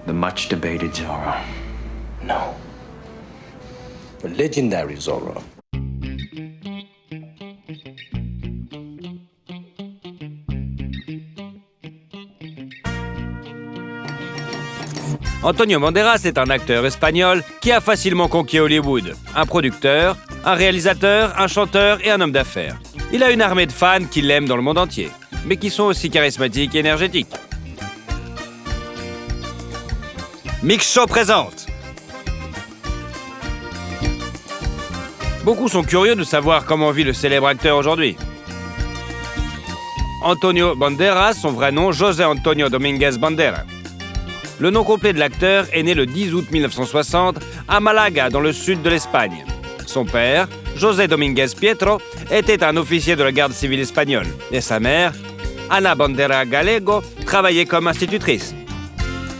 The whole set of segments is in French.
The much debated Zorro. No. The legendary Zorro. Antonio Banderas est un acteur espagnol qui a facilement conquis Hollywood. Un producteur, un réalisateur, un chanteur et un homme d'affaires. Il a une armée de fans qui l'aiment dans le monde entier, mais qui sont aussi charismatiques et énergétiques. Mix Show présente. Beaucoup sont curieux de savoir comment vit le célèbre acteur aujourd'hui. Antonio Banderas, son vrai nom, José Antonio Dominguez Bandera. Le nom complet de l'acteur est né le 10 août 1960 à Malaga, dans le sud de l'Espagne. Son père, José Dominguez Pietro, était un officier de la garde civile espagnole. Et sa mère, Ana Bandera Gallego, travaillait comme institutrice.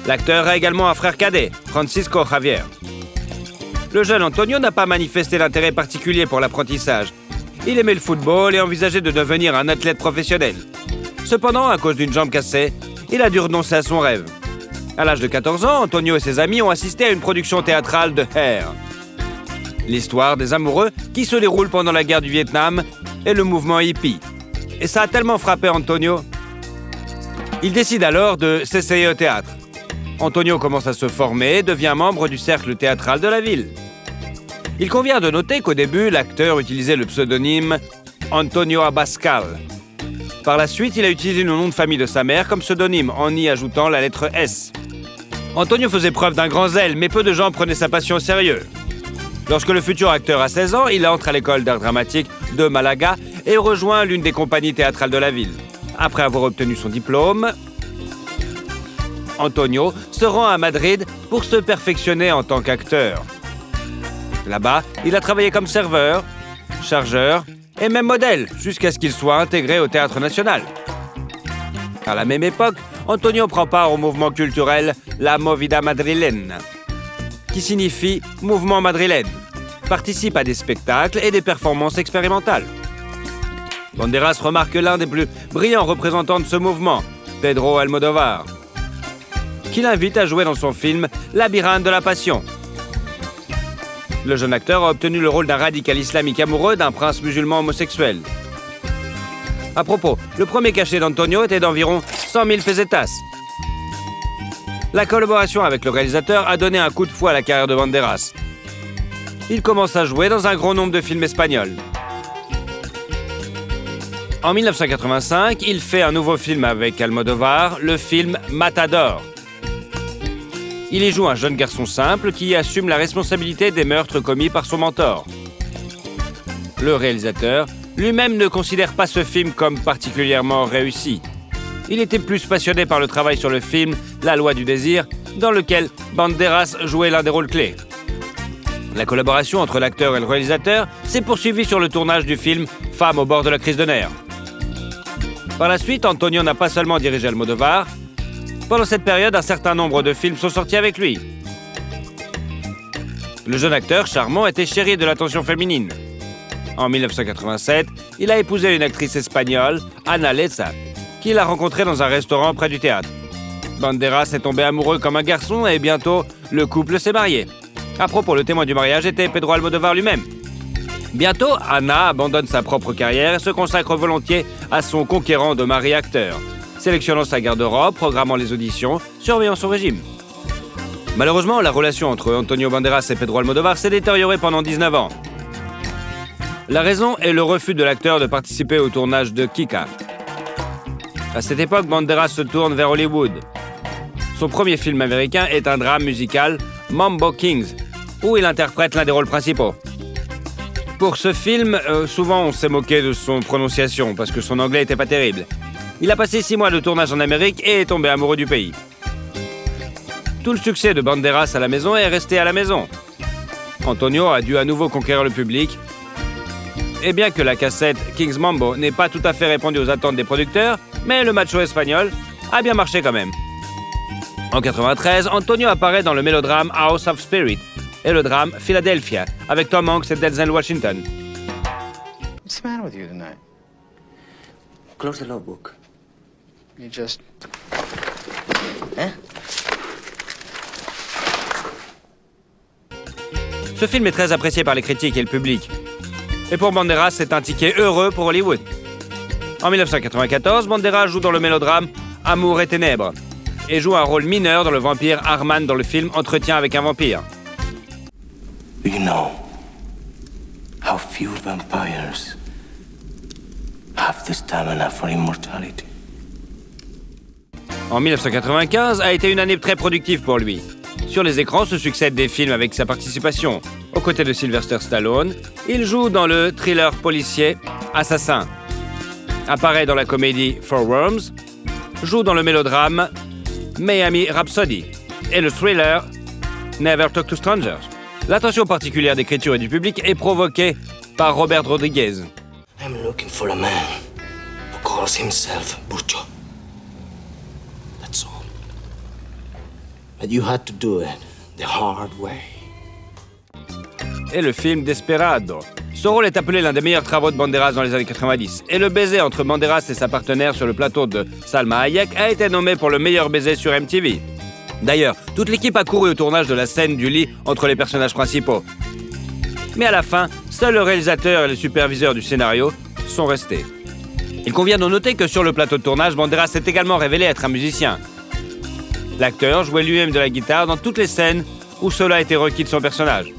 L'acteur a également un frère cadet, Francisco Javier. Le jeune Antonio n'a pas manifesté d'intérêt particulier pour l'apprentissage. Il aimait le football et envisageait de devenir un athlète professionnel. Cependant, à cause d'une jambe cassée, il a dû renoncer à son rêve. À l'âge de 14 ans, Antonio et ses amis ont assisté à une production théâtrale de Hair. L'histoire des amoureux qui se déroule pendant la guerre du Vietnam et le mouvement hippie. Et ça a tellement frappé Antonio. Il décide alors de s'essayer au théâtre. Antonio commence à se former et devient membre du cercle théâtral de la ville. Il convient de noter qu'au début, l'acteur utilisait le pseudonyme Antonio Abascal. Par la suite, il a utilisé le nom de famille de sa mère comme pseudonyme en y ajoutant la lettre S. Antonio faisait preuve d'un grand zèle, mais peu de gens prenaient sa passion au sérieux. Lorsque le futur acteur a 16 ans, il entre à l'école d'art dramatique de Malaga et rejoint l'une des compagnies théâtrales de la ville. Après avoir obtenu son diplôme, Antonio se rend à Madrid pour se perfectionner en tant qu'acteur. Là-bas, il a travaillé comme serveur, chargeur et même modèle, jusqu'à ce qu'il soit intégré au Théâtre National. À la même époque, Antonio prend part au mouvement culturel La Movida Madrilène, qui signifie « mouvement madrilène », participe à des spectacles et des performances expérimentales. Banderas remarque l'un des plus brillants représentants de ce mouvement, Pedro Almodóvar, qui l'invite à jouer dans son film « Labyrinthe de la Passion ». Le jeune acteur a obtenu le rôle d'un radical islamique amoureux d'un prince musulman homosexuel. À propos, le premier cachet d'Antonio était d'environ 100 000 pesetas. La collaboration avec le réalisateur a donné un coup de fouet à la carrière de Banderas. Il commence à jouer dans un grand nombre de films espagnols. En 1985, il fait un nouveau film avec Almodóvar, le film Matador. Il y joue un jeune garçon simple qui assume la responsabilité des meurtres commis par son mentor. Le réalisateur lui-même ne considère pas ce film comme particulièrement réussi. Il était plus passionné par le travail sur le film La Loi du désir, dans lequel Banderas jouait l'un des rôles clés. La collaboration entre l'acteur et le réalisateur s'est poursuivie sur le tournage du film Femme au bord de la crise de nerfs. Par la suite, Antonio n'a pas seulement dirigé Almodóvar. Pendant cette période, un certain nombre de films sont sortis avec lui. Le jeune acteur charmant était chéri de l'attention féminine. En 1987, il a épousé une actrice espagnole, Ana Leza, qu'il a rencontrée dans un restaurant près du théâtre. Banderas est tombé amoureux comme un garçon et bientôt, le couple s'est marié. À propos, le témoin du mariage était Pedro Almodóvar lui-même. Bientôt, Ana abandonne sa propre carrière et se consacre volontiers à son conquérant de mari acteur, sélectionnant sa garde-robe, programmant les auditions, surveillant son régime. Malheureusement, la relation entre Antonio Banderas et Pedro Almodóvar s'est détériorée pendant 19 ans. La raison est le refus de l'acteur de participer au tournage de Kika. À cette époque, Banderas se tourne vers Hollywood. Son premier film américain est un drame musical, Mambo Kings, où il interprète l'un des rôles principaux. Pour ce film, souvent on s'est moqué de son prononciation parce que son anglais était pas terrible. Il a passé 6 mois de tournage en Amérique et est tombé amoureux du pays. Tout le succès de Banderas à la maison est resté à la maison. Antonio a dû à nouveau conquérir le public. Et bien que la cassette King's Mambo n'ait pas tout à fait répondu aux attentes des producteurs, mais le macho espagnol a bien marché quand même. En 1993, Antonio apparaît dans le mélodrame House of Spirit et le drame Philadelphia avec Tom Hanks et Denzel Washington. What's the matter with you tonight? Close the logbook. You just... Hein? Ce film est très apprécié par les critiques et le public. Et pour Banderas, c'est un ticket heureux pour Hollywood. En 1994, Banderas joue dans le mélodrame Amour et ténèbres et joue un rôle mineur dans le vampire Arman dans le film Entretien avec un vampire. Do you know how few vampires have the stamina for immortality? En 1995 a été une année très productive pour lui. Sur les écrans se succèdent des films avec sa participation. Aux côtés de Sylvester Stallone, il joue dans le thriller policier Assassin, apparaît dans la comédie Four Worms, joue dans le mélodrame Miami Rhapsody et le thriller Never Talk to Strangers. L'attention particulière d'écriture et du public est provoquée par Robert Rodriguez. I'm looking for a man who calls himself Burcho. That's all. But you had to do it the hard way. Et le film Desperado. Ce rôle est appelé l'un des meilleurs travaux de Banderas dans les années 90. Et le baiser entre Banderas et sa partenaire sur le plateau de Salma Hayek a été nommé pour le meilleur baiser sur MTV. D'ailleurs, toute l'équipe a couru au tournage de la scène du lit entre les personnages principaux. Mais à la fin, seuls le réalisateur et le superviseur du scénario sont restés. Il convient de noter que sur le plateau de tournage, Banderas s'est également révélé être un musicien. L'acteur jouait lui-même de la guitare dans toutes les scènes où cela a été requis de son personnage.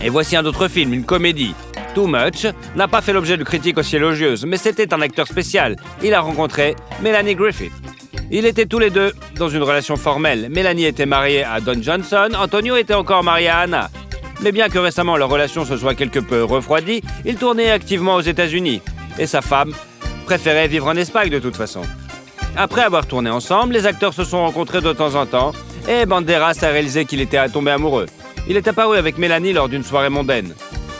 Et voici un autre film, une comédie. Too Much n'a pas fait l'objet de critiques aussi élogieuses, mais c'était un acteur spécial. Il a rencontré Melanie Griffith. Ils étaient tous les deux dans une relation formelle. Melanie était mariée à Don Johnson, Antonio était encore marié à Anna. Mais bien que récemment leur relation se soit quelque peu refroidie, il tournait activement aux États-Unis. Et sa femme préférait vivre en Espagne de toute façon. Après avoir tourné ensemble, les acteurs se sont rencontrés de temps en temps et Banderas a réalisé qu'il était tombé amoureux. Il est apparu avec Mélanie lors d'une soirée mondaine.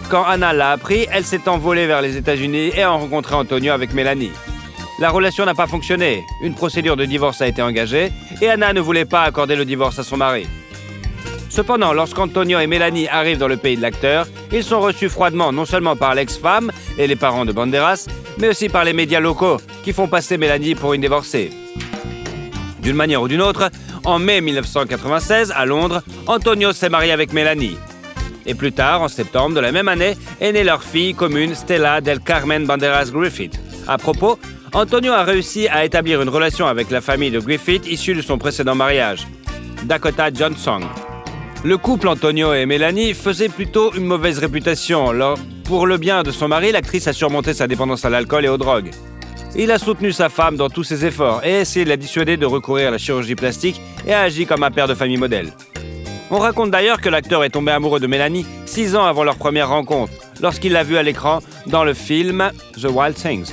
Quand Anna l'a appris, elle s'est envolée vers les États-Unis et a rencontré Antonio avec Mélanie. La relation n'a pas fonctionné. Une procédure de divorce a été engagée et Anna ne voulait pas accorder le divorce à son mari. Cependant, lorsqu'Antonio et Mélanie arrivent dans le pays de l'acteur, ils sont reçus froidement non seulement par l'ex-femme et les parents de Banderas, mais aussi par les médias locaux qui font passer Mélanie pour une divorcée. D'une manière ou d'une autre, en mai 1996, à Londres, Antonio s'est marié avec Mélanie. Et plus tard, en septembre de la même année, est née leur fille commune Stella del Carmen Banderas Griffith. À propos, Antonio a réussi à établir une relation avec la famille de Griffith issue de son précédent mariage, Dakota Johnson. Le couple Antonio et Mélanie faisait plutôt une mauvaise réputation. Alors, pour le bien de son mari, l'actrice a surmonté sa dépendance à l'alcool et aux drogues. Il a soutenu sa femme dans tous ses efforts et essayé de la dissuader de recourir à la chirurgie plastique et a agi comme un père de famille modèle. On raconte d'ailleurs que l'acteur est tombé amoureux de Mélanie 6 ans avant leur première rencontre, lorsqu'il l'a vue à l'écran dans le film The Wild Things.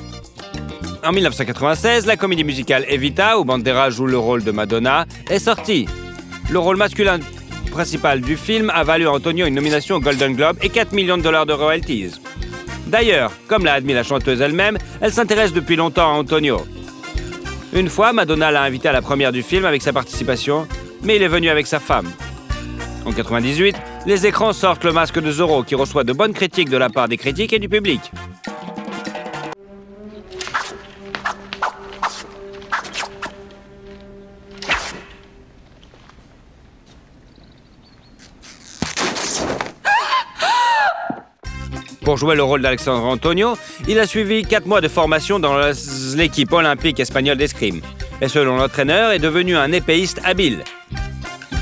En 1996, la comédie musicale Evita, où Banderas joue le rôle de Madonna, est sortie. Le rôle masculin principal du film a valu à Antonio une nomination au Golden Globe et $4 millions de royalties. D'ailleurs, comme l'a admis la chanteuse elle-même, elle s'intéresse depuis longtemps à Antonio. Une fois, Madonna l'a invité à la première du film avec sa participation, mais il est venu avec sa femme. En 1998, les écrans sortent Le Masque de Zorro, qui reçoit de bonnes critiques de la part des critiques et du public. Pour jouer le rôle d'Alexandre Antonio, il a suivi 4 mois de formation dans l'équipe olympique espagnole d'escrime. Et selon l'entraîneur, est devenu un épéiste habile.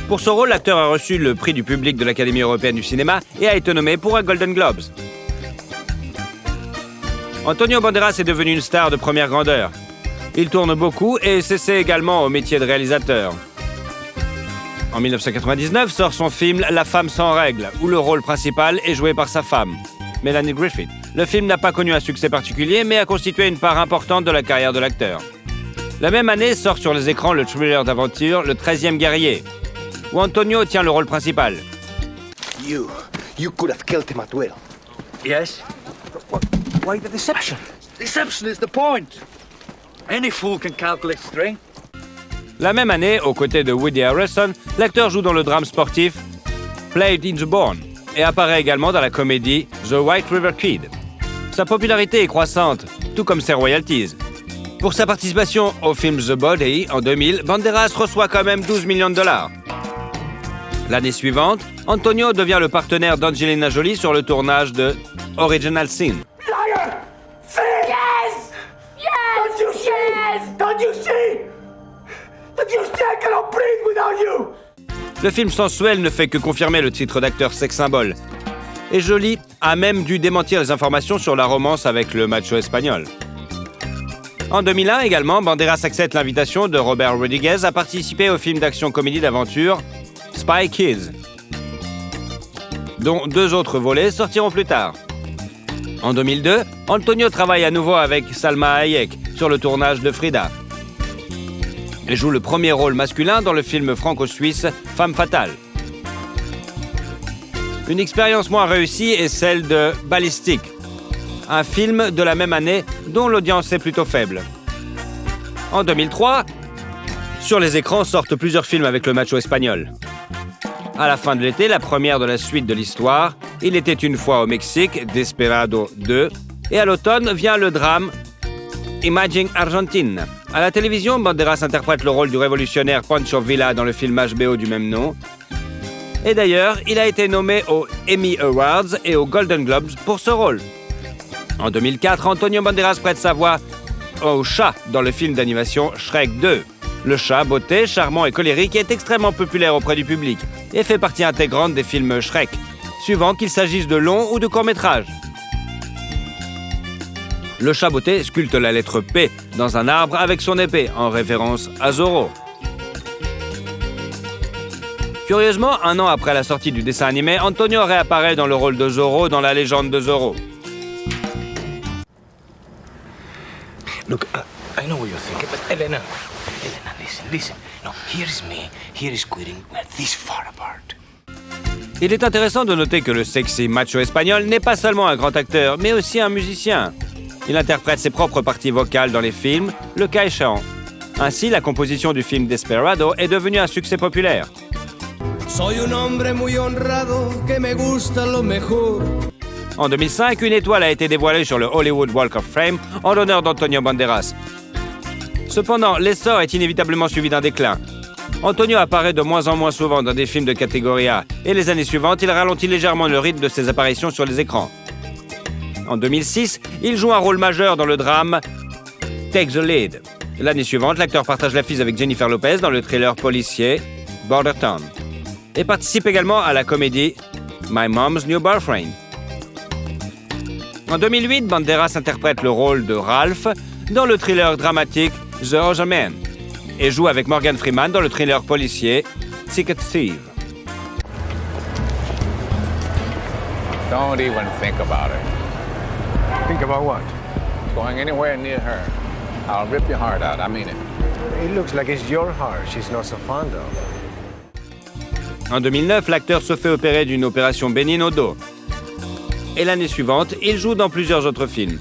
Pour ce rôle, l'acteur a reçu le prix du public de l'Académie européenne du cinéma et a été nommé pour un Golden Globes. Antonio Banderas est devenu une star de première grandeur. Il tourne beaucoup et s'essaie également au métier de réalisateur. En 1999 sort son film La femme sans règles, où le rôle principal est joué par sa femme, Melanie Griffith. Le film n'a pas connu un succès particulier, mais a constitué une part importante de la carrière de l'acteur. La même année sort sur les écrans le thriller d'aventure Le 13e guerrier, où Antonio tient le rôle principal. You could have killed him at will. Yes? Why the deception? Deception is the point. Any fool can calculate strength. La même année, aux côtés de Woody Harrelson, l'acteur joue dans le drame sportif Played in the Born et apparaît également dans la comédie The White River Kid. Sa popularité est croissante, tout comme ses royalties. Pour sa participation au film The Body en 2000, Banderas reçoit quand même $12 millions. L'année suivante, Antonio devient le partenaire d'Angelina Jolie sur le tournage de Original Sin. Liar! Thief! Yes! Yes! Don't you see? Yes! Don't you see? Don't you see I cannot breathe without you? Le film sensuel ne fait que confirmer le titre d'acteur sex symbole. Et Jolie a même dû démentir les informations sur la romance avec le macho espagnol. En 2001 également, Banderas accepte l'invitation de Robert Rodriguez à participer au film d'action-comédie d'aventure Spy Kids, dont 2 autres volets sortiront plus tard. En 2002, Antonio travaille à nouveau avec Salma Hayek sur le tournage de Frida. Elle joue le premier rôle masculin dans le film franco-suisse Femme fatale. Une expérience moins réussie est celle de Ballistic, un film de la même année dont l'audience est plutôt faible. En 2003, sur les écrans sortent plusieurs films avec le macho espagnol. À la fin de l'été, la première de la suite de l'histoire, Il était une fois au Mexique, Desperado 2, et à l'automne vient le drame Imagine Argentine. À la télévision, Banderas interprète le rôle du révolutionnaire Pancho Villa dans le film HBO du même nom. Et d'ailleurs, il a été nommé aux Emmy Awards et aux Golden Globes pour ce rôle. En 2004, Antonio Banderas prête sa voix au chat dans le film d'animation Shrek 2. Le chat, beauté, charmant et colérique, est extrêmement populaire auprès du public et fait partie intégrante des films Shrek, suivant qu'il s'agisse de longs ou de courts-métrages. Le chat beauté sculpte la lettre P dans un arbre avec son épée, en référence à Zorro. Curieusement, 1 an après la sortie du dessin animé, Antonio réapparaît dans le rôle de Zorro dans La légende de Zorro. Look, I know what you're thinking, but Elena, listen. No, here's me, here is quitting. We're this far apart. Il est intéressant de noter que le sexy macho espagnol n'est pas seulement un grand acteur, mais aussi un musicien. Il interprète ses propres parties vocales dans les films, le cas échéant. Ainsi, la composition du film Desperado est devenue un succès populaire. Soy un hombre muy honrado que me gusta lo mejor. En 2005, une étoile a été dévoilée sur le Hollywood Walk of Fame en l'honneur d'Antonio Banderas. Cependant, l'essor est inévitablement suivi d'un déclin. Antonio apparaît de moins en moins souvent dans des films de catégorie A, et les années suivantes, il ralentit légèrement le rythme de ses apparitions sur les écrans. En 2006, il joue un rôle majeur dans le drame Take the Lead. L'année suivante, l'acteur partage l'affiche avec Jennifer Lopez dans le thriller policier Border Town et participe également à la comédie My Mom's New Boyfriend. En 2008, Banderas interprète le rôle de Ralph dans le thriller dramatique The Other Man et joue avec Morgan Freeman dans le thriller policier Ticket Thief. Don't even think about it. Think about what? Going anywhere near her. I'll rip your heart out. I mean it. It looks like it's your heart she's not so fond of. En 2009, l'acteur se fait opérer d'une opération bénigne au dos. Et l'année suivante, il joue dans plusieurs autres films.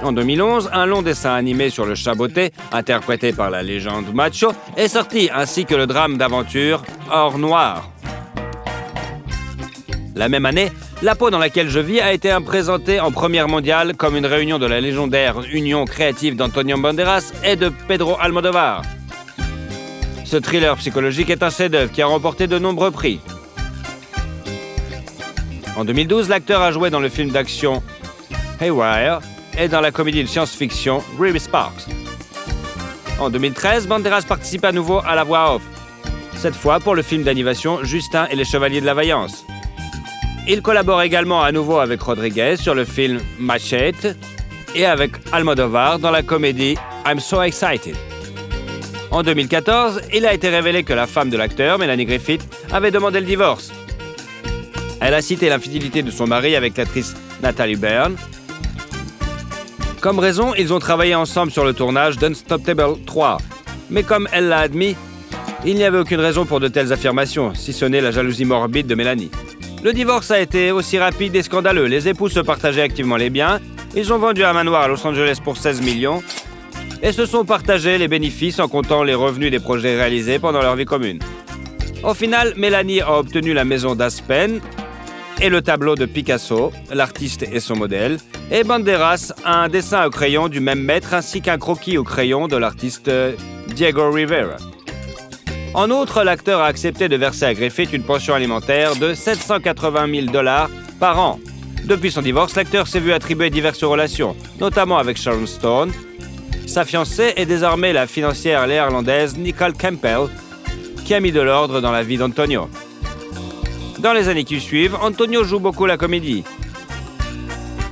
En 2011, un long dessin animé sur le chat beauté, interprété par la légende macho, est sorti, ainsi que le drame d'aventure Or Noir. La même année, La peau dans laquelle je vis a été présentée en première mondiale comme une réunion de la légendaire union créative d'Antonio Banderas et de Pedro Almodóvar. Ce thriller psychologique est un chef-d'œuvre qui a remporté de nombreux prix. En 2012, l'acteur a joué dans le film d'action Haywire et dans la comédie de science-fiction Ruby Sparks. En 2013, Banderas participe à nouveau à la voix off, cette fois pour le film d'animation Justin et les Chevaliers de la Vaillance. Il collabore également à nouveau avec Rodriguez sur le film Machete et avec Almodóvar dans la comédie I'm So Excited. En 2014, il a été révélé que la femme de l'acteur, Melanie Griffith, avait demandé le divorce. Elle a cité l'infidélité de son mari avec l'actrice Natalie Byrne. Comme raison, ils ont travaillé ensemble sur le tournage d'Unstoppable 3. Mais comme elle l'a admis, il n'y avait aucune raison pour de telles affirmations, si ce n'est la jalousie morbide de Mélanie. Le divorce a été aussi rapide et scandaleux. Les époux se partageaient activement les biens. Ils ont vendu un manoir à Los Angeles pour 16 millions et se sont partagés les bénéfices en comptant les revenus des projets réalisés pendant leur vie commune. Au final, Mélanie a obtenu la maison d'Aspen et le tableau de Picasso, l'artiste et son modèle, et Banderas a un dessin au crayon du même maître ainsi qu'un croquis au crayon de l'artiste Diego Rivera. En outre, l'acteur a accepté de verser à Griffith une pension alimentaire de $780 000 par an. Depuis son divorce, l'acteur s'est vu attribuer diverses relations, notamment avec Sharon Stone. Sa fiancée est désormais la financière néerlandaise Nicole Campbell, qui a mis de l'ordre dans la vie d'Antonio. Dans les années qui suivent, Antonio joue beaucoup la comédie.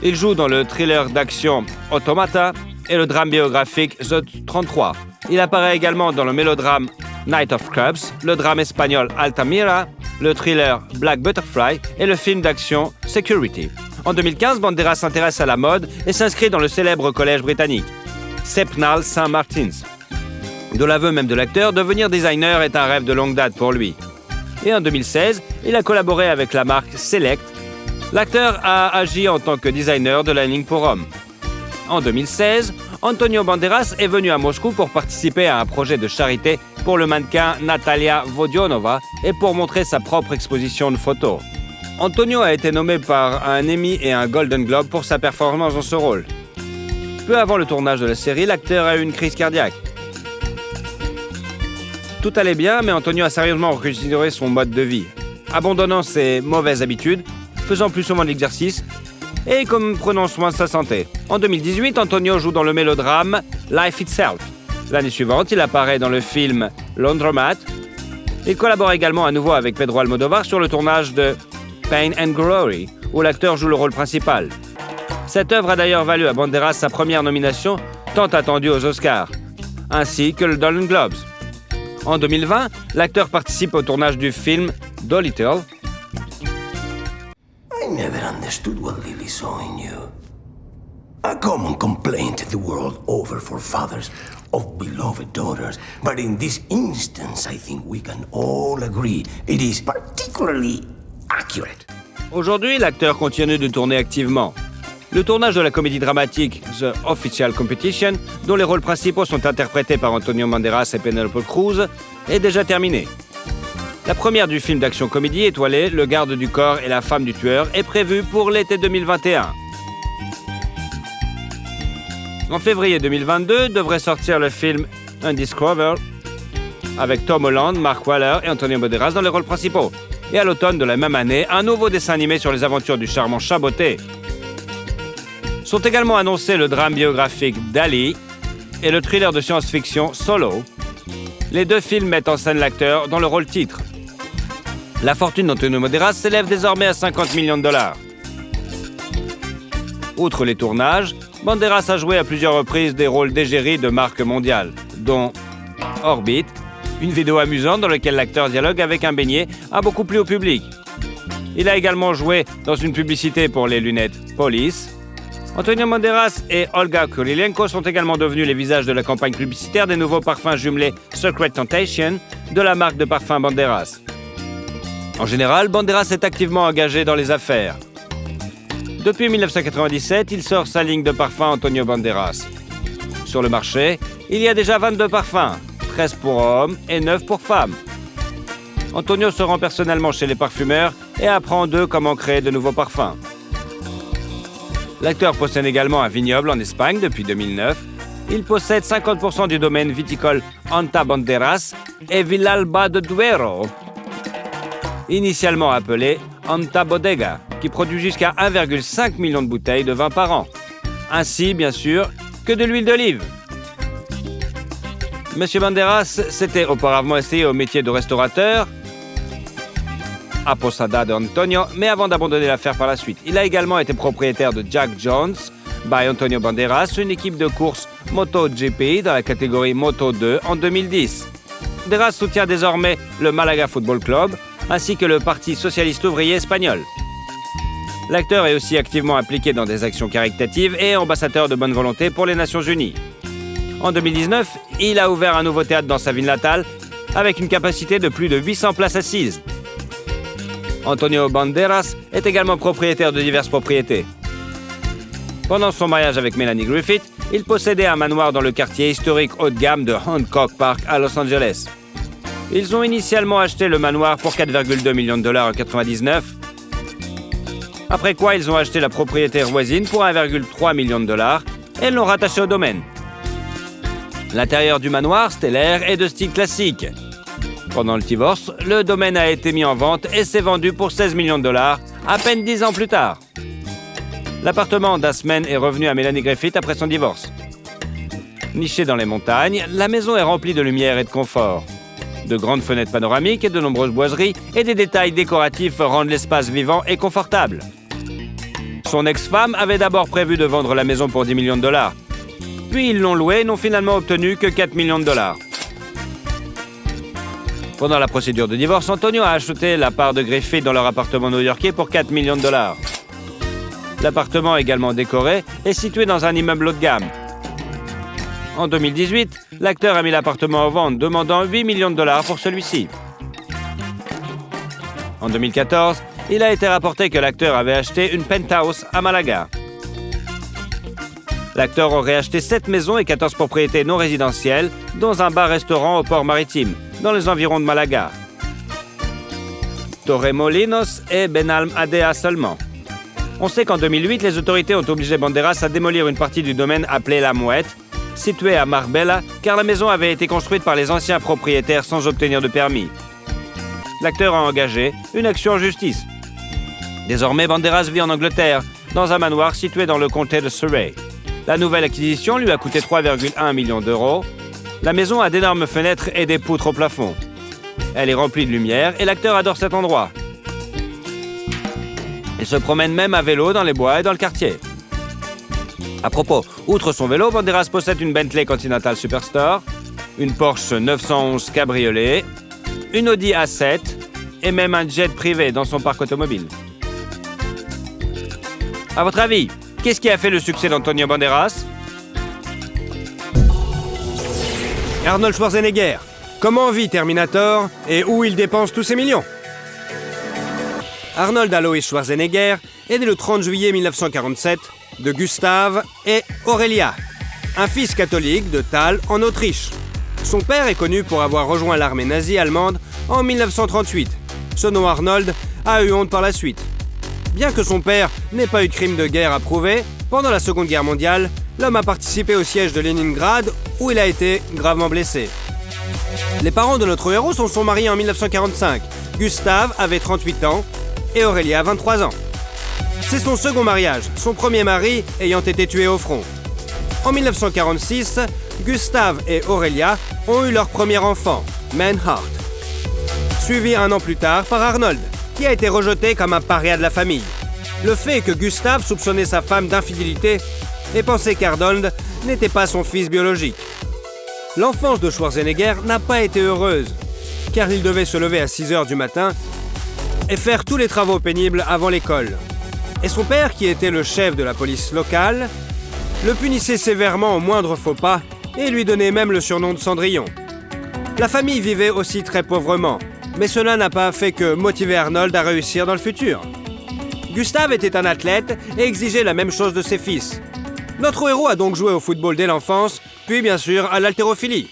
Il joue dans le thriller d'action Automata et le drame biographique The 33. Il apparaît également dans le mélodrame Night of Clubs, le drame espagnol Altamira, le thriller Black Butterfly et le film d'action Security. En 2015, Banderas s'intéresse à la mode et s'inscrit dans le célèbre collège britannique, Sepnal St. Martin's. De l'aveu même de l'acteur, devenir designer est un rêve de longue date pour lui. Et en 2016, il a collaboré avec la marque Select. L'acteur a agi en tant que designer de la ligne pour hommes. En 2016, Antonio Banderas est venu à Moscou pour participer à un projet de charité pour le mannequin Natalia Vodionova et pour montrer sa propre exposition de photos. Antonio a été nommé par un Emmy et un Golden Globe pour sa performance dans ce rôle. Peu avant le tournage de la série, l'acteur a eu une crise cardiaque. Tout allait bien, mais Antonio a sérieusement reconsidéré son mode de vie, abandonnant ses mauvaises habitudes, faisant plus souvent de l'exercice et prenant soin de sa santé. En 2018, Antonio joue dans le mélodrame Life Itself. L'année suivante, il apparaît dans le film Laundromat. Il collabore également à nouveau avec Pedro Almodóvar sur le tournage de Pain and Glory, où l'acteur joue le rôle principal. Cette œuvre a d'ailleurs valu à Banderas sa première nomination, tant attendue aux Oscars, ainsi que le Golden Globes. En 2020, l'acteur participe au tournage du film Dolittle. I never understood what Lily saw in you. A common complaint the world over for fathers of beloved daughters. But in this instance, I think we can all agree it is particularly accurate. Aujourd'hui, l'acteur continue de tourner activement. Le tournage de la comédie dramatique The Official Competition, dont les rôles principaux sont interprétés par Antonio Banderas et Penélope Cruz, est déjà terminé. La première du film d'action-comédie étoilé Le garde du corps et la femme du tueur est prévue pour l'été 2021. En février 2022 devrait sortir le film Undiscovered avec Tom Holland, Mark Wahlberg et Antonio Banderas dans les rôles principaux. Et à l'automne de la même année, un nouveau dessin animé sur les aventures du charmant Chaboté. Sont également annoncés le drame biographique Dali et le thriller de science-fiction Solo. Les deux films mettent en scène l'acteur dans le rôle titre. La fortune d'Antonio Banderas s'élève désormais à $50 millions. Outre les tournages, Banderas a joué à plusieurs reprises des rôles d'égérie de marques mondiales, dont Orbit, une vidéo amusante dans laquelle l'acteur dialogue avec un beignet, a beaucoup plu au public. Il a également joué dans une publicité pour les lunettes Police. Antonio Banderas et Olga Kurylenko sont également devenus les visages de la campagne publicitaire des nouveaux parfums jumelés Secret Temptation de la marque de parfums Banderas. En général, Banderas est activement engagé dans les affaires. Depuis 1997, il sort sa ligne de parfums Antonio Banderas. Sur le marché, il y a déjà 22 parfums, 13 pour hommes et 9 pour femmes. Antonio se rend personnellement chez les parfumeurs et apprend d'eux comment créer de nouveaux parfums. L'acteur possède également un vignoble en Espagne depuis 2009. Il possède 50% du domaine viticole Anta Banderas et Villalba de Duero, initialement appelé Anta Bodega, qui produit jusqu'à 1,5 million de bouteilles de vin par an, ainsi bien sûr que de l'huile d'olive. Monsieur Banderas s'était auparavant essayé au métier de restaurateur à Posada de Antonio, mais avant d'abandonner l'affaire par la suite. Il a également été propriétaire de Jack Jones by Antonio Banderas, une équipe de course MotoGP dans la catégorie Moto 2 en 2010. Banderas soutient désormais le Malaga Football Club ainsi que le Parti socialiste ouvrier espagnol. L'acteur est aussi activement impliqué dans des actions caritatives et ambassadeur de bonne volonté pour les Nations Unies. En 2019, il a ouvert un nouveau théâtre dans sa ville natale avec une capacité de plus de 800 places assises. Antonio Banderas est également propriétaire de diverses propriétés. Pendant son mariage avec Melanie Griffith, il possédait un manoir dans le quartier historique haut de gamme de Hancock Park à Los Angeles. Ils ont initialement acheté le manoir pour $4,2 millions en 1999, après quoi ils ont acheté la propriété voisine pour $1,3 million et l'ont rattaché au domaine. L'intérieur du manoir, stellaire, est de style classique. Pendant le divorce, le domaine a été mis en vente et s'est vendu pour 16 millions de dollars, à peine 10 ans plus tard. L'appartement d'Asman est revenu à Melanie Griffith après son divorce. Nichée dans les montagnes, la maison est remplie de lumière et de confort. De grandes fenêtres panoramiques et de nombreuses boiseries et des détails décoratifs rendent l'espace vivant et confortable. Son ex-femme avait d'abord prévu de vendre la maison pour 10 millions de dollars. Puis ils l'ont louée et n'ont finalement obtenu que 4 millions de dollars. Pendant la procédure de divorce, Antonio a acheté la part de Griffith dans leur appartement new-yorkais pour 4 millions de dollars. L'appartement, également décoré, est situé dans un immeuble haut de gamme. En 2018, l'acteur a mis l'appartement en vente, demandant 8 millions de dollars pour celui-ci. En 2014, il a été rapporté que l'acteur avait acheté une penthouse à Malaga. L'acteur aurait acheté 7 maisons et 14 propriétés non résidentielles, dont un bar-restaurant au port maritime, dans les environs de Malaga. Torremolinos et Benalmádena seulement. On sait qu'en 2008, les autorités ont obligé Banderas à démolir une partie du domaine appelé La Mouette, située à Marbella, car la maison avait été construite par les anciens propriétaires sans obtenir de permis. L'acteur a engagé une action en justice. Désormais, Banderas vit en Angleterre, dans un manoir situé dans le comté de Surrey. La nouvelle acquisition lui a coûté 3,1 millions d'euros. La maison a d'énormes fenêtres et des poutres au plafond. Elle est remplie de lumière et l'acteur adore cet endroit. Il se promène même à vélo dans les bois et dans le quartier. À propos, outre son vélo, Banderas possède une Bentley Continental Superstore, une Porsche 911 Cabriolet, une Audi A7 et même un jet privé dans son parc automobile. À votre avis, qu'est-ce qui a fait le succès d'Antonio Banderas? Arnold Schwarzenegger. Comment vit Terminator et où il dépense tous ses millions? Arnold Alois Schwarzenegger est né le 30 juillet 1947 de Gustav et Aurelia, un fils catholique de Thal en Autriche. Son père est connu pour avoir rejoint l'armée nazie allemande en 1938. Ce nom Arnold a eu honte par la suite. Bien que son père n'ait pas eu de crime de guerre à prouver, pendant la Seconde Guerre mondiale, l'homme a participé au siège de Leningrad où il a été gravement blessé. Les parents de notre héros se sont mariés en 1945. Gustav avait 38 ans et Aurelia 23 ans. C'est son second mariage, son premier mari ayant été tué au front. En 1946, Gustav et Aurelia ont eu leur premier enfant, Manhart, suivi un an plus tard par Arnold, qui a été rejeté comme un paria de la famille. Le fait que Gustav soupçonnait sa femme d'infidélité et pensait qu'Arnold n'était pas son fils biologique. L'enfance de Schwarzenegger n'a pas été heureuse, car il devait se lever à 6 h du matin et faire tous les travaux pénibles avant l'école. Et son père, qui était le chef de la police locale, le punissait sévèrement au moindre faux pas et lui donnait même le surnom de Cendrillon. La famille vivait aussi très pauvrement, mais cela n'a pas fait que motiver Arnold à réussir dans le futur. Gustav était un athlète et exigeait la même chose de ses fils. Notre héros a donc joué au football dès l'enfance, puis bien sûr à l'haltérophilie.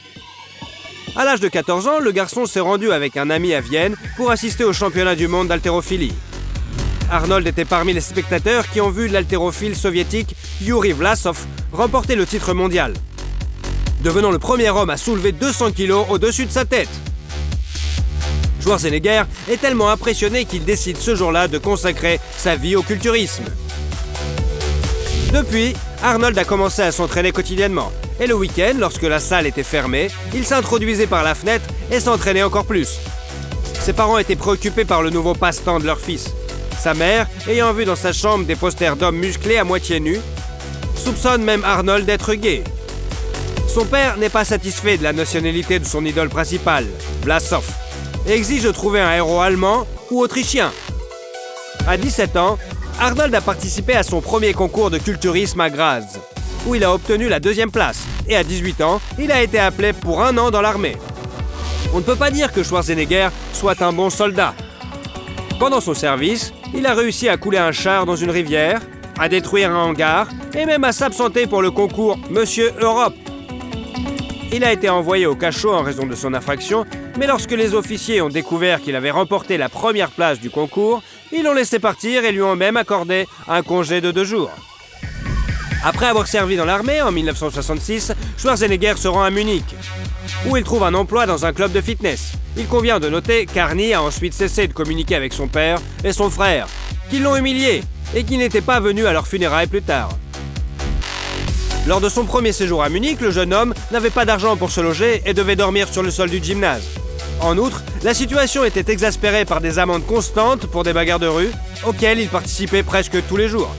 À l'âge de 14 ans, le garçon s'est rendu avec un ami à Vienne pour assister au championnat du monde d'haltérophilie. Arnold était parmi les spectateurs qui ont vu l'haltérophile soviétique Yuri Vlasov remporter le titre mondial, devenant le premier homme à soulever 200 kilos au-dessus de sa tête. Schwarzenegger est tellement impressionné qu'il décide ce jour-là de consacrer sa vie au culturisme. Depuis, Arnold a commencé à s'entraîner quotidiennement. Et le week-end, lorsque la salle était fermée, il s'introduisait par la fenêtre et s'entraînait encore plus. Ses parents étaient préoccupés par le nouveau passe-temps de leur fils. Sa mère, ayant vu dans sa chambre des posters d'hommes musclés à moitié nus, soupçonne même Arnold d'être gay. Son père n'est pas satisfait de la nationalité de son idole principale, Vlasov, et exige de trouver un héros allemand ou autrichien. À 17 ans, Arnold a participé à son premier concours de culturisme à Graz, où il a obtenu la 2e place. Et à 18 ans, il a été appelé pour 1 an dans l'armée. On ne peut pas dire que Schwarzenegger soit un bon soldat. Pendant son service, il a réussi à couler un char dans une rivière, à détruire un hangar et même à s'absenter pour le concours Monsieur Europe. Il a été envoyé au cachot en raison de son infraction, mais lorsque les officiers ont découvert qu'il avait remporté la première place du concours, ils l'ont laissé partir et lui ont même accordé un congé de 2 jours. Après avoir servi dans l'armée en 1966, Schwarzenegger se rend à Munich, où il trouve un emploi dans un club de fitness. Il convient de noter qu'Arnie a ensuite cessé de communiquer avec son père et son frère, qui l'ont humilié et qui n'étaient pas venus à leurs funérailles plus tard. Lors de son premier séjour à Munich, le jeune homme n'avait pas d'argent pour se loger et devait dormir sur le sol du gymnase. En outre, la situation était exaspérée par des amendes constantes pour des bagarres de rue, auxquelles il participait presque tous les jours.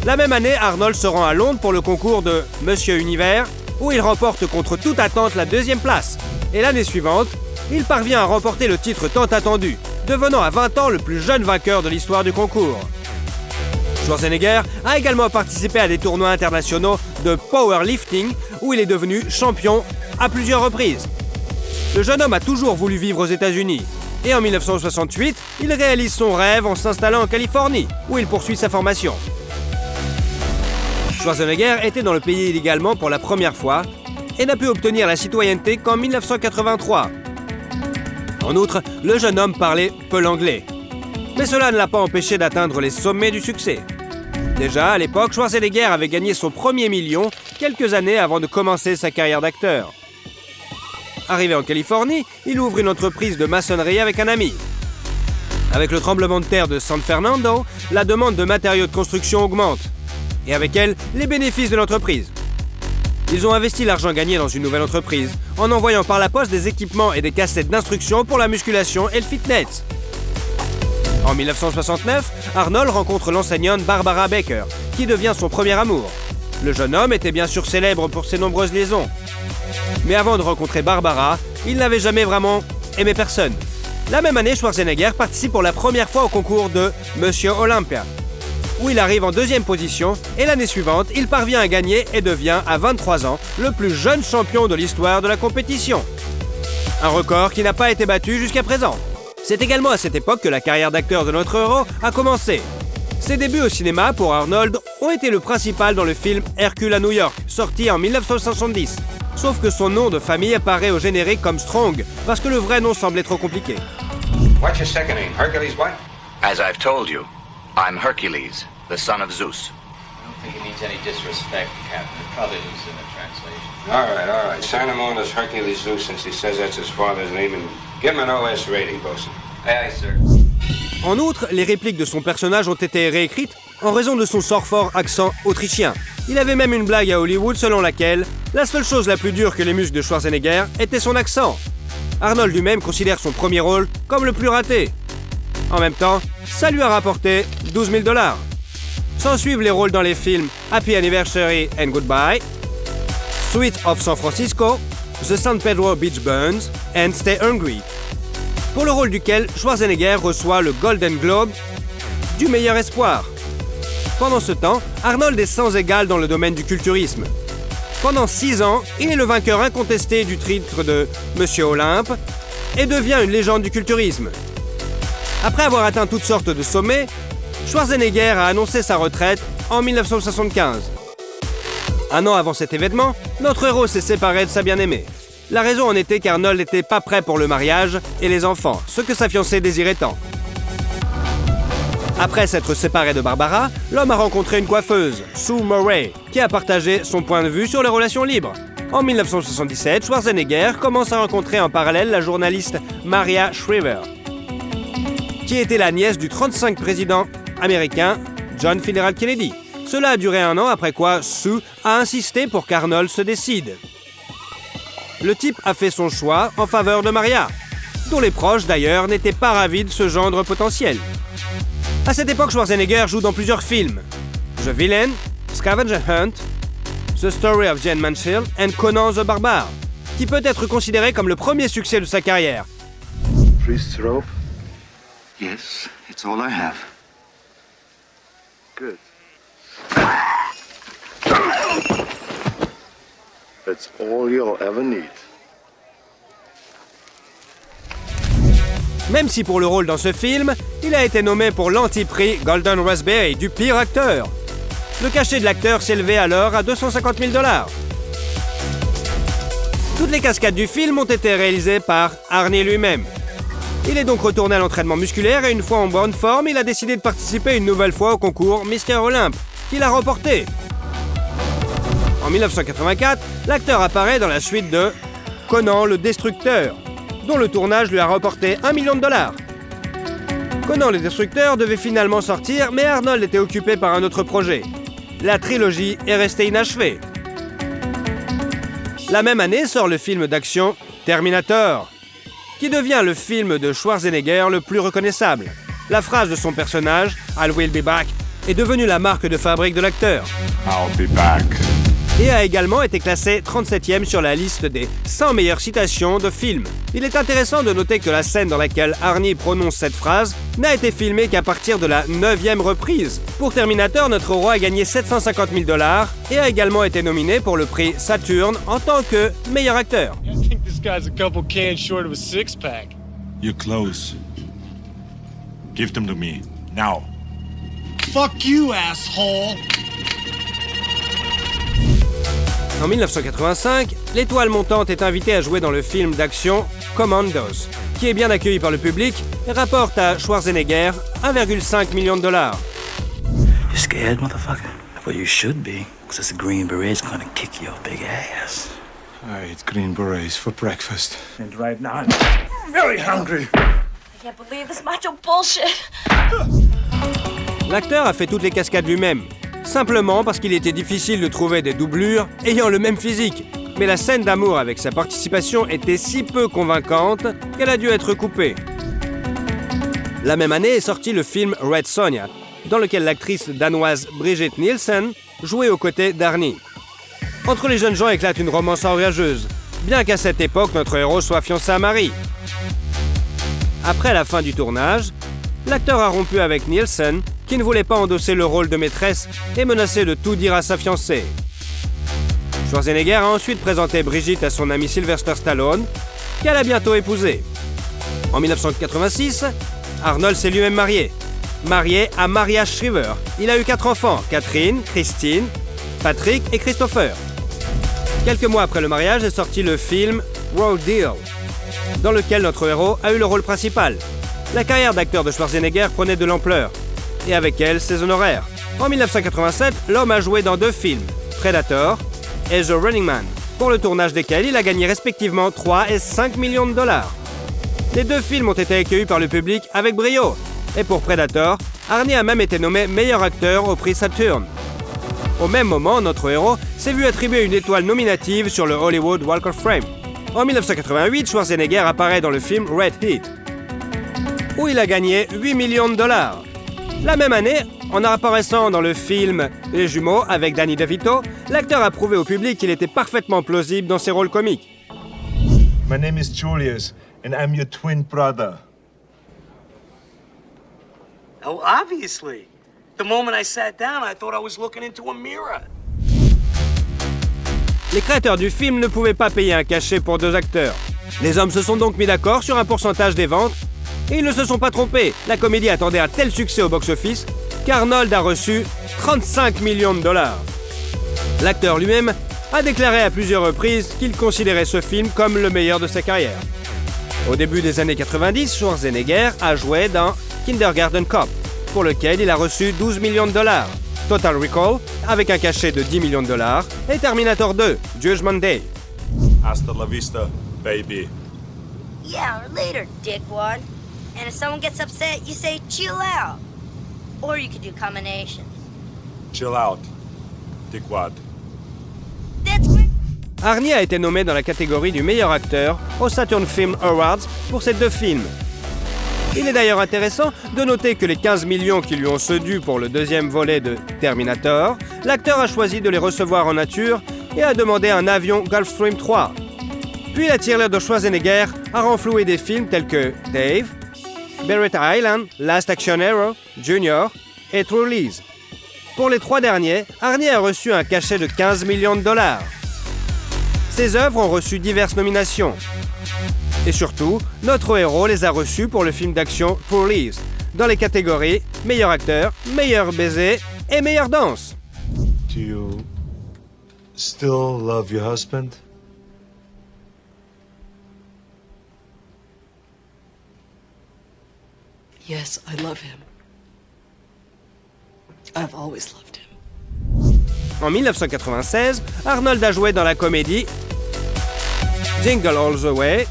La même année, Arnold se rend à Londres pour le concours de Monsieur Univers, où il remporte contre toute attente la 2e place. Et l'année suivante, il parvient à remporter le titre tant attendu, devenant à 20 ans le plus jeune vainqueur de l'histoire du concours. Schwarzenegger a également participé à des tournois internationaux de powerlifting, où il est devenu champion à plusieurs reprises. Le jeune homme a toujours voulu vivre aux États-Unis. Et en 1968, il réalise son rêve en s'installant en Californie, où il poursuit sa formation. Schwarzenegger était dans le pays illégalement pour la première fois et n'a pu obtenir la citoyenneté qu'en 1983. En outre, le jeune homme parlait peu l'anglais. Mais cela ne l'a pas empêché d'atteindre les sommets du succès. Déjà, à l'époque, Schwarzenegger avait gagné son premier million quelques années avant de commencer sa carrière d'acteur. Arrivé en Californie, il ouvre une entreprise de maçonnerie avec un ami. Avec le tremblement de terre de San Fernando, la demande de matériaux de construction augmente. Et avec elle, les bénéfices de l'entreprise. Ils ont investi l'argent gagné dans une nouvelle entreprise, en envoyant par la poste des équipements et des cassettes d'instruction pour la musculation et le fitness. En 1969, Arnold rencontre l'enseignante Barbara Baker, qui devient son premier amour. Le jeune homme était bien sûr célèbre pour ses nombreuses liaisons. Mais avant de rencontrer Barbara, il n'avait jamais vraiment aimé personne. La même année, Schwarzenegger participe pour la première fois au concours de Monsieur Olympia, où il arrive en 2e position, et l'année suivante, il parvient à gagner et devient, à 23 ans, le plus jeune champion de l'histoire de la compétition. Un record qui n'a pas été battu jusqu'à présent. C'est également à cette époque que la carrière d'acteur de notre héros a commencé. Ses débuts au cinéma pour Arnold ont été le principal dans le film Hercule à New York, sorti en 1970. Sauf que son nom de famille apparaît au générique comme Strong, parce que le vrai nom semblait trop compliqué. What's your second name? Hercules what? As I've told you, I'm Hercules, the son of Zeus. I don't think it needs any disrespect, Captain. It probably loses in the translation. All right. Sign him on as Hercules Zeus since he says that's his father's name and give him an OS rating, bosun. Aye, sir. En outre, les répliques de son personnage ont été réécrites en raison de son fort accent autrichien. Il avait même une blague à Hollywood selon laquelle la seule chose la plus dure que les muscles de Schwarzenegger était son accent. Arnold lui-même considère son premier rôle comme le plus raté. En même temps, ça lui a rapporté $12 000. S'en suivent les rôles dans les films Happy Anniversary and Goodbye, Street of San Francisco, The San Pedro Beach Burns and Stay Hungry, pour le rôle duquel Schwarzenegger reçoit le Golden Globe du meilleur espoir. Pendant ce temps, Arnold est sans égal dans le domaine du culturisme. Pendant 6 ans, il est le vainqueur incontesté du titre de Monsieur Olympe et devient une légende du culturisme. Après avoir atteint toutes sortes de sommets, Schwarzenegger a annoncé sa retraite en 1975. Un an avant cet événement, notre héros s'est séparé de sa bien-aimée. La raison en était qu'Arnold n'était pas prêt pour le mariage et les enfants, ce que sa fiancée désirait tant. Après s'être séparé de Barbara, l'homme a rencontré une coiffeuse, Sue Murray, qui a partagé son point de vue sur les relations libres. En 1977, Schwarzenegger commence à rencontrer en parallèle la journaliste Maria Shriver, qui était la nièce du 35e président américain John Fitzgerald Kennedy. Cela a duré 1 an, après quoi Sue a insisté pour qu'Arnold se décide. Le type a fait son choix en faveur de Maria, dont les proches d'ailleurs n'étaient pas ravis de ce gendre potentiel. À cette époque, Schwarzenegger joue dans plusieurs films. The Villain, Scavenger Hunt, The Story of Jane Mansfield and Conan the Barbare, qui peut être considéré comme le premier succès de sa carrière. Priest's rope? Yes, it's all I have. Good. That's all you'll ever need. Même si pour le rôle dans ce film, il a été nommé pour l'anti-prix Golden Raspberry du pire acteur. Le cachet de l'acteur s'élevait alors à $250 000. Toutes les cascades du film ont été réalisées par Arnie lui-même. Il est donc retourné à l'entraînement musculaire et une fois en bonne forme, il a décidé de participer une nouvelle fois au concours Mister Olympe, qu'il a remporté. En 1984, l'acteur apparaît dans la suite de Conan le Destructeur, dont le tournage lui a rapporté $1 million. Conan le Destructeur devait finalement sortir, mais Arnold était occupé par un autre projet. La trilogie est restée inachevée. La même année sort le film d'action Terminator, qui devient le film de Schwarzenegger le plus reconnaissable. La phrase de son personnage, I'll will be back, est devenue la marque de fabrique de l'acteur. I'll be back. Et a également été classé 37e sur la liste des 100 meilleures citations de films. Il est intéressant de noter que la scène dans laquelle Arnie prononce cette phrase n'a été filmée qu'à partir de la 9e reprise. Pour Terminator, notre héros a gagné $750 000 et a également été nominé pour le prix Saturn en tant que meilleur acteur. I think this guy's a couple cans short of a six-pack. You're close. Give them to me, now. Fuck you, asshole! En 1985, l'étoile montante est invitée à jouer dans le film d'action Commandos, qui est bien accueilli par le public et rapporte à Schwarzenegger $1,5 million. You scared, motherfucker? Well, you should be, because the Green Berets gonna kick your big ass. I ate Green Berets for breakfast. And right now, I'm very hungry. I can't believe this macho bullshit. L'acteur a fait toutes les cascades lui-même, simplement parce qu'il était difficile de trouver des doublures ayant le même physique. Mais la scène d'amour avec sa participation était si peu convaincante qu'elle a dû être coupée. La même année est sorti le film Red Sonja, dans lequel l'actrice danoise Brigitte Nielsen jouait aux côtés d'Arnie. Entre les jeunes gens éclate une romance orageuses, bien qu'à cette époque notre héros soit fiancé à Marie. Après la fin du tournage, l'acteur a rompu avec Nielsen, qui ne voulait pas endosser le rôle de maîtresse et menaçait de tout dire à sa fiancée. Schwarzenegger a ensuite présenté Brigitte à son ami Sylvester Stallone, qu'elle a bientôt épousé. En 1986, Arnold s'est lui-même marié à Maria Shriver. Il a eu 4 enfants, Catherine, Christine, Patrick et Christopher. Quelques mois après le mariage est sorti le film Raw Deal, dans lequel notre héros a eu le rôle principal. La carrière d'acteur de Schwarzenegger prenait de l'ampleur, et avec elle ses honoraires. En 1987, l'homme a joué dans 2 films, Predator et The Running Man, pour le tournage desquels il a gagné respectivement 3 et 5 millions de dollars. Les 2 films ont été accueillis par le public avec brio, et pour Predator, Arnie a même été nommé meilleur acteur au prix Saturn. Au même moment, notre héros s'est vu attribuer une étoile nominative sur le Hollywood Walk of Fame. En 1988, Schwarzenegger apparaît dans le film Red Heat, où il a gagné 8 millions de dollars. La même année, en apparaissant dans le film Les Jumeaux avec Danny DeVito, l'acteur a prouvé au public qu'il était parfaitement plausible dans ses rôles comiques. My name is Julius, and I'm your twin brother. Oh, obviously. The moment I sat down, I thought I was looking into a mirror. Les créateurs du film ne pouvaient pas payer un cachet pour 2 acteurs. Les hommes se sont donc mis d'accord sur un pourcentage des ventes, et ils ne se sont pas trompés. La comédie attendait un tel succès au box-office qu'Arnold a reçu 35 millions de dollars. L'acteur lui-même a déclaré à plusieurs reprises qu'il considérait ce film comme le meilleur de sa carrière. Au début des années 90, Schwarzenegger a joué dans Kindergarten Cop, pour lequel il a reçu 12 millions de dollars, Total Recall, avec un cachet de 10 millions de dollars, et Terminator 2, Judgment Day. Hasta la vista, baby. Yeah, or later, dickwad. And if someone gets upset, you say, chill out. Or you could do combinations. Chill out, dickwad. That's great. Arnie a été nommé dans la catégorie du meilleur acteur aux Saturn Film Awards pour ces 2 films. Il est d'ailleurs intéressant de noter que les 15 millions qui lui ont ceux dus pour le 2e volet de Terminator, l'acteur a choisi de les recevoir en nature et a demandé un avion Gulfstream 3. Puis la tirelire de Schwarzenegger a renfloué des films tels que Dave, Beretta Island, Last Action Hero, Junior et True Lies. Pour les 3 derniers, Arnie a reçu un cachet de 15 millions de dollars. Ses œuvres ont reçu diverses nominations. Et surtout, notre héros les a reçus pour le film d'action True Lies, dans les catégories meilleur acteur, meilleur baiser et meilleure danse. Do you still love your husband? Yes, I love him. I've always loved him. En 1996, Arnold a joué dans la comédie Jingle All the Way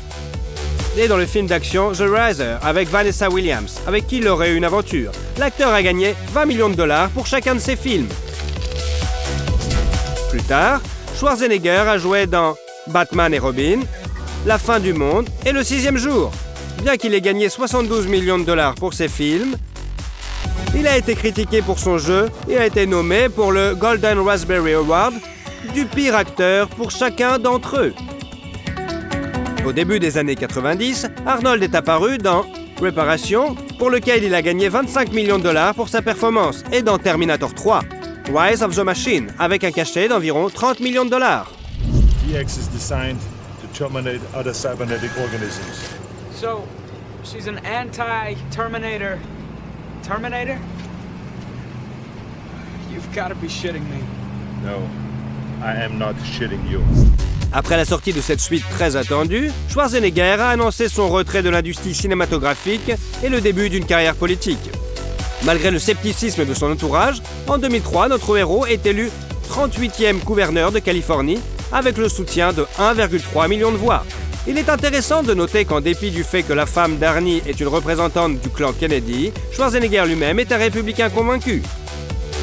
et dans le film d'action The Riser avec Vanessa Williams, avec qui il aurait eu une aventure. L'acteur a gagné 20 millions de dollars pour chacun de ses films. Plus tard, Schwarzenegger a joué dans Batman et Robin, La fin du monde et Le sixième jour. Bien qu'il ait gagné 72 millions de dollars pour ses films, il a été critiqué pour son jeu et a été nommé pour le Golden Raspberry Award du pire acteur pour chacun d'entre eux. Au début des années 90, Arnold est apparu dans Réparation, pour lequel il a gagné 25 millions de dollars pour sa performance, et dans Terminator 3, Rise of the Machine, avec un cachet d'environ 30 millions de dollars. EX is designed to terminate other cybernetic organisms. So, she's an anti-Terminator. Terminator? You've got to be shitting me. No, I am not shitting you. Après la sortie de cette suite très attendue, Schwarzenegger a annoncé son retrait de l'industrie cinématographique et le début d'une carrière politique. Malgré le scepticisme de son entourage, en 2003, notre héros est élu 38e gouverneur de Californie avec le soutien de 1,3 million de voix. Il est intéressant de noter qu'en dépit du fait que la femme d'Arnie est une représentante du clan Kennedy, Schwarzenegger lui-même est un républicain convaincu.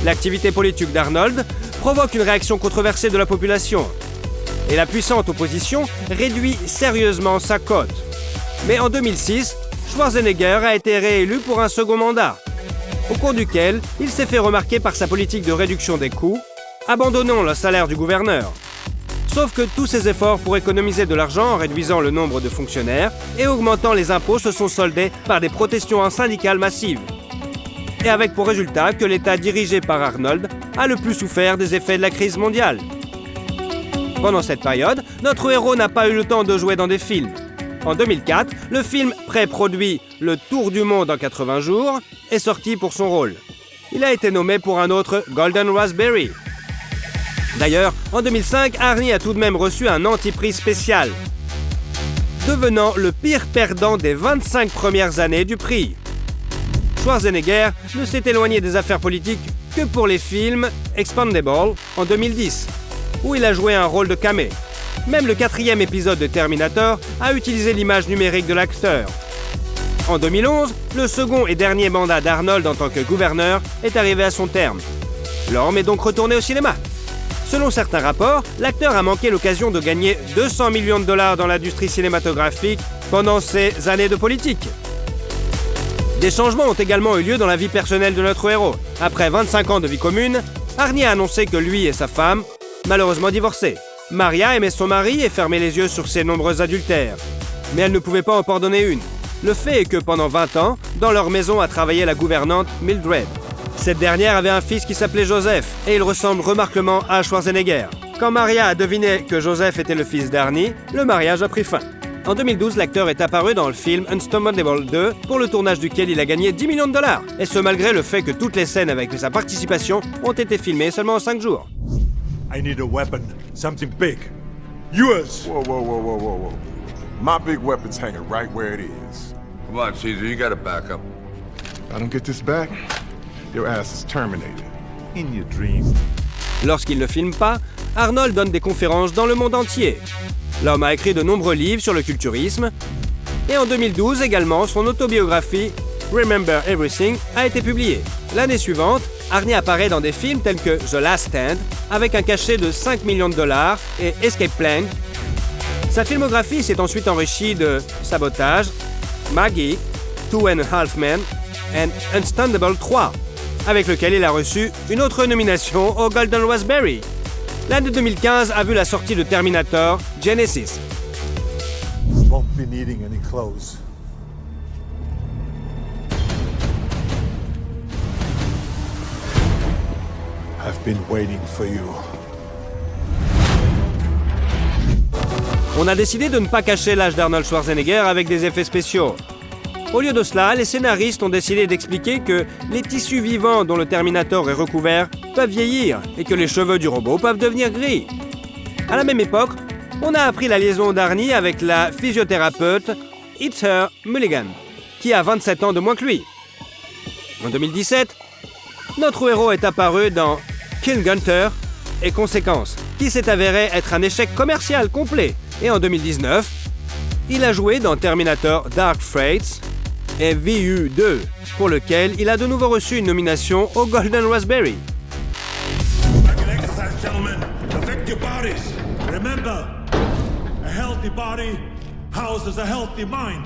L'activité politique d'Arnold provoque une réaction controversée de la population. Et la puissante opposition réduit sérieusement sa cote. Mais en 2006, Schwarzenegger a été réélu pour un second mandat, au cours duquel il s'est fait remarquer par sa politique de réduction des coûts, abandonnant le salaire du gouverneur. Sauf que tous ces efforts pour économiser de l'argent en réduisant le nombre de fonctionnaires et augmentant les impôts se sont soldés par des protestations syndicales massives. Et avec pour résultat que l'État dirigé par Arnold a le plus souffert des effets de la crise mondiale. Pendant cette période, notre héros n'a pas eu le temps de jouer dans des films. En 2004, le film pré-produit Le Tour du Monde en 80 jours est sorti pour son rôle. Il a été nommé pour un autre Golden Raspberry. D'ailleurs, en 2005, Arnie a tout de même reçu un anti-prix spécial, devenant le pire perdant des 25 premières années du prix. Schwarzenegger ne s'est éloigné des affaires politiques que pour les films Expendable en 2010, où il a joué un rôle de camé. Même le 4e épisode de Terminator a utilisé l'image numérique de l'acteur. En 2011, le second et dernier mandat d'Arnold en tant que gouverneur est arrivé à son terme. L'homme est donc retourné au cinéma. Selon certains rapports, l'acteur a manqué l'occasion de gagner 200 millions de dollars dans l'industrie cinématographique pendant ses années de politique. Des changements ont également eu lieu dans la vie personnelle de notre héros. Après 25 ans de vie commune, Arnie a annoncé que lui et sa femme, malheureusement divorcés. Maria aimait son mari et fermait les yeux sur ses nombreux adultères. Mais elle ne pouvait pas en pardonner une. Le fait est que pendant 20 ans, dans leur maison a travaillé la gouvernante Mildred. Cette dernière avait un fils qui s'appelait Joseph, et il ressemble remarquablement à Schwarzenegger. Quand Maria a deviné que Joseph était le fils d'Arnie, le mariage a pris fin. En 2012, l'acteur est apparu dans le film Unstoppable 2, pour le tournage duquel il a gagné 10 millions de dollars. Et ce malgré le fait que toutes les scènes avec sa participation ont été filmées seulement en 5 jours. I need a weapon. Something big. Yours! Whoa, whoa, whoa, whoa, whoa, whoa. My big weapon's hanging right where it is. Come on, Caesar, you gotta back up. If I don't get this back, your ass is terminated. In your dream. Lorsqu'il ne filme pas, Arnold donne des conférences dans le monde entier. L'homme a écrit de nombreux livres sur le culturisme. Et en 2012 également, son autobiographie Remember Everything a été publiée. L'année suivante, Arnie apparaît dans des films tels que The Last Stand, avec un cachet de 5 millions de dollars, et Escape Plan. Sa filmographie s'est ensuite enrichie de Sabotage, Maggie, 2.5 Men et Unstoppable 3, avec lequel il a reçu une autre nomination au Golden Raspberry. L'année 2015 a vu la sortie de Terminator Genesis. Won't be needing any clothes. I've been waiting for you. On a décidé de ne pas cacher l'âge d'Arnold Schwarzenegger avec des effets spéciaux. Au lieu de cela, les scénaristes ont décidé d'expliquer que les tissus vivants dont le Terminator est recouvert peuvent vieillir et que les cheveux du robot peuvent devenir gris. À la même époque, on a appris la liaison d'Arnie avec la physiothérapeute Heather Mulligan, qui a 27 ans de moins que lui. En 2017, notre héros est apparu dans Kill Gunter et conséquences, qui s'est avéré être un échec commercial complet. Et en 2019, il a joué dans Terminator Dark Fate et VU2, pour lequel il a de nouveau reçu une nomination au Golden Raspberry. Exercise, gentlemen. Affect your bodies. Remember, a healthy body houses a healthy mind.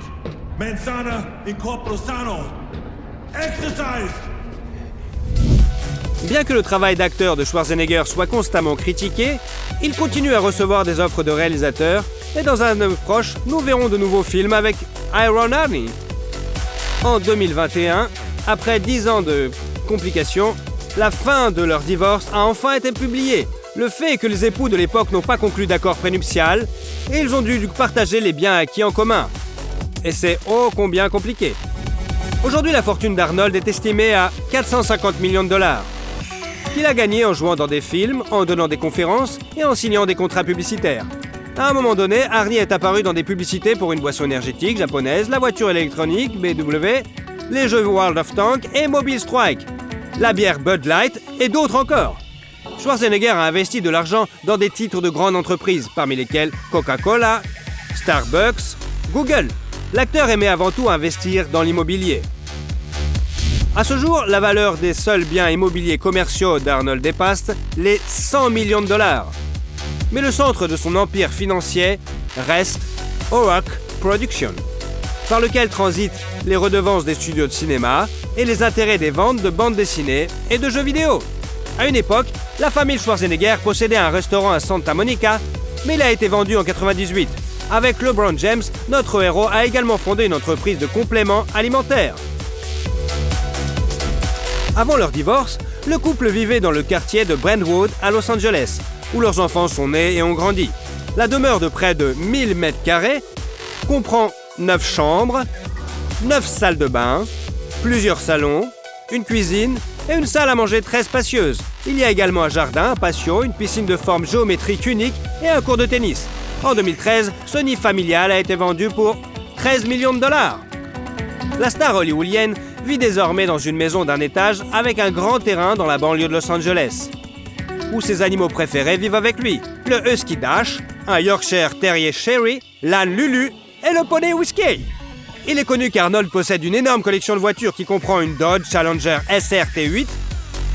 Mens sana in corpore sano. Exercise! Bien que le travail d'acteur de Schwarzenegger soit constamment critiqué, il continue à recevoir des offres de réalisateurs et dans un avenir proche, nous verrons de nouveaux films avec Iron Arnie. En 2021, après 10 ans de complications, la fin de leur divorce a enfin été publiée. Le fait est que les époux de l'époque n'ont pas conclu d'accord prénuptial et ils ont dû partager les biens acquis en commun. Et c'est ô combien compliqué. Aujourd'hui, la fortune d'Arnold est estimée à 450 millions de dollars, qu'il a gagné en jouant dans des films, en donnant des conférences et en signant des contrats publicitaires. À un moment donné, Arnie est apparu dans des publicités pour une boisson énergétique japonaise, la voiture électronique BMW, les jeux World of Tanks et Mobile Strike, la bière Bud Light et d'autres encore. Schwarzenegger a investi de l'argent dans des titres de grandes entreprises, parmi lesquelles Coca-Cola, Starbucks, Google. L'acteur aimait avant tout investir dans l'immobilier. À ce jour, la valeur des seuls biens immobiliers commerciaux d'Arnold dépasse les 100 millions de dollars. Mais le centre de son empire financier reste O'Rourke Productions, par lequel transitent les redevances des studios de cinéma et les intérêts des ventes de bandes dessinées et de jeux vidéo. À une époque, la famille Schwarzenegger possédait un restaurant à Santa Monica, mais il a été vendu en 1998. Avec LeBron James, notre héros a également fondé une entreprise de compléments alimentaires. Avant leur divorce, le couple vivait dans le quartier de Brentwood à Los Angeles, où leurs enfants sont nés et ont grandi. La demeure de près de 1000 mètres carrés comprend 9 chambres, 9 salles de bain, plusieurs salons, une cuisine et une salle à manger très spacieuse. Il y a également un jardin, un patio, une piscine de forme géométrique unique et un court de tennis. En 2013, ce nid familial a été vendu pour 13 millions de dollars. La star hollywoodienne vit désormais dans une maison d'un étage avec un grand terrain dans la banlieue de Los Angeles, où ses animaux préférés vivent avec lui. Le Husky Dash, un Yorkshire Terrier Sherry, l'âne Lulu et le poney Whiskey. Il est connu qu'Arnold possède une énorme collection de voitures qui comprend une Dodge Challenger SRT8,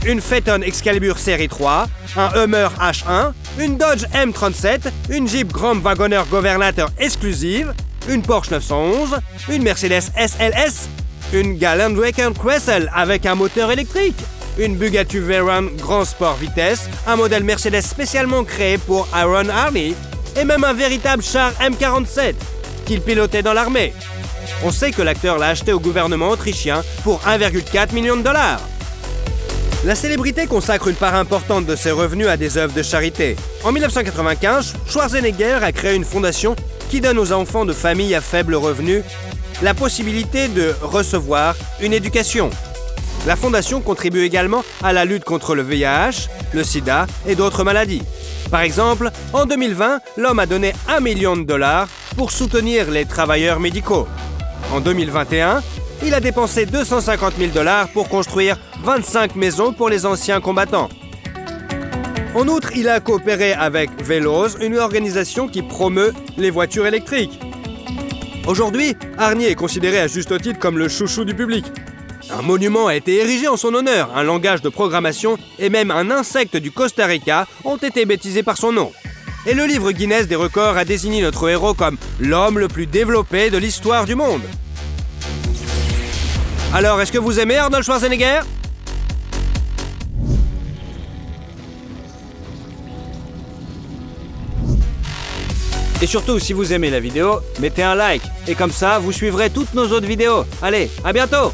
une Phaeton Excalibur Série 3, un Hummer H1, une Dodge M37, une Jeep Grand Wagoner Governator exclusive, une Porsche 911, une Mercedes SLS, une Land Rover Cressel avec un moteur électrique, une Bugatti Veyron Grand Sport Vitesse, un modèle Mercedes spécialement créé pour Iron Arnie, et même un véritable char M47 qu'il pilotait dans l'armée. On sait que l'acteur l'a acheté au gouvernement autrichien pour 1,4 million de dollars. La célébrité consacre une part importante de ses revenus à des œuvres de charité. En 1995, Schwarzenegger a créé une fondation qui donne aux enfants de familles à faible revenu la possibilité de recevoir une éducation. La fondation contribue également à la lutte contre le VIH, le sida et d'autres maladies. Par exemple, en 2020, l'homme a donné 1 million de dollars pour soutenir les travailleurs médicaux. En 2021, il a dépensé 250 000 dollars pour construire 25 maisons pour les anciens combattants. En outre, il a coopéré avec Veloz, une organisation qui promeut les voitures électriques. Aujourd'hui, Arnie est considéré à juste titre comme le chouchou du public. Un monument a été érigé en son honneur, un langage de programmation et même un insecte du Costa Rica ont été baptisés par son nom. Et le livre Guinness des records a désigné notre héros comme l'homme le plus développé de l'histoire du monde. Alors, est-ce que vous aimez Arnold Schwarzenegger ? Et surtout, si vous aimez la vidéo, mettez un like. Et comme ça, vous suivrez toutes nos autres vidéos. Allez, à bientôt!